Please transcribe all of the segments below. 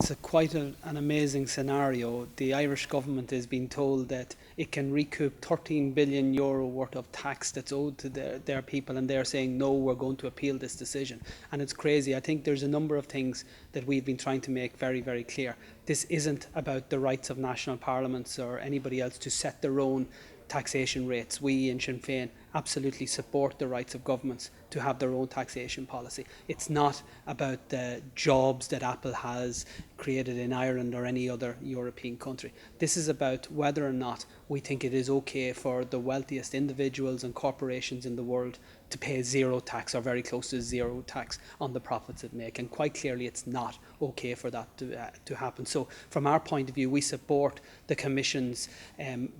An amazing scenario. The Irish government is being told that it can recoup €13 billion worth of tax that's owed to their people, and they're saying, no, we're going to appeal this decision. And it's crazy. I think there's a number of things that we've been trying to make very, very clear. This isn't about the rights of national parliaments or anybody else to set their own taxation rates. We in Sinn Féin absolutely support the rights of governments to have their own taxation policy. It's not about the jobs that Apple has created in Ireland or any other European country. This is about whether or not we think it is okay for the wealthiest individuals and corporations in the world to pay zero tax or very close to zero tax on the profits it make. And quite clearly it's not okay for that to happen. So from our point of view, we support the Commission's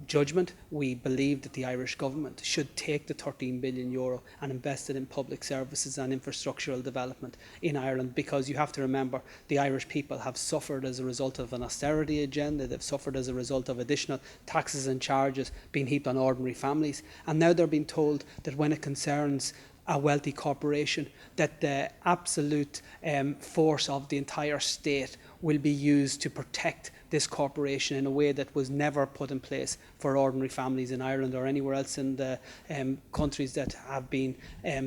judgment. We believe that the Irish government should take the €13 billion and invest it in public services and infrastructural development in Ireland, because you have to remember the Irish people have suffered as a result of an austerity agenda. They've suffered as a result of additional taxes and charges being heaped on ordinary families, and now they're being told that when it concerns a wealthy corporation, that the absolute force of the entire state will be used to protect this corporation in a way that was never put in place for ordinary families in Ireland or anywhere else in the countries that have been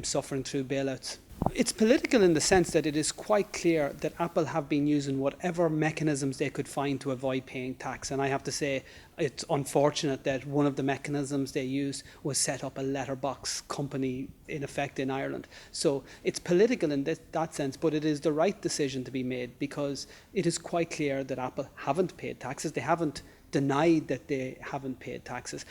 suffering through bailouts. It's political in the sense that it is quite clear that Apple have been using whatever mechanisms they could find to avoid paying tax. And I have to say, it's unfortunate that one of the mechanisms they used was set up a letterbox company in effect in Ireland. So it's political in that sense, but it is the right decision to be made, because it is quite clear that Apple haven't paid taxes. They haven't denied that they haven't paid taxes.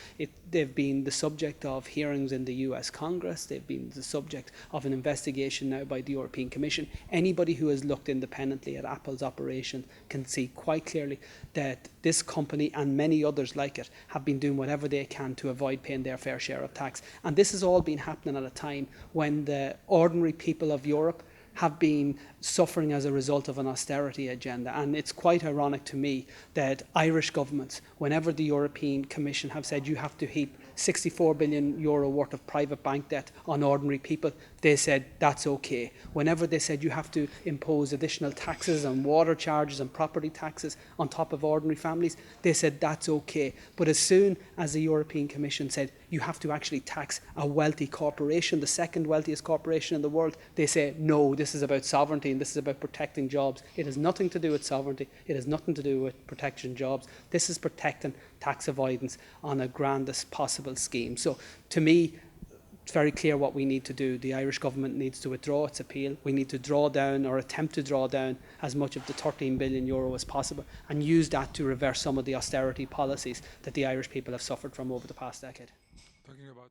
They've been the subject of hearings in the US Congress. They've been the subject of an investigation now by the European Commission. Anybody who has looked independently at Apple's operation can see quite clearly that this company and many others like it have been doing whatever they can to avoid paying their fair share of tax. And this has all been happening at a time when the ordinary people of Europe have been suffering as a result of an austerity agenda. And it's quite ironic to me that Irish governments, whenever the European Commission have said you have to heap €64 billion worth of private bank debt on ordinary people, they said that's okay. Whenever they said you have to impose additional taxes on water charges and property taxes on top of ordinary families, they said that's okay. But as soon as the European Commission said you have to actually tax a wealthy corporation, the second wealthiest corporation in the world, they say no, this is about sovereignty and this is about protecting jobs. It has nothing to do with sovereignty. It has nothing to do with protection jobs. This is protecting tax avoidance on a grandest possible scheme. So to me, it's very clear what we need to do. The Irish government needs to withdraw its appeal. We need to draw down or attempt to draw down as much of the €13 billion as possible and use that to reverse some of the austerity policies that the Irish people have suffered from over the past decade. Talking about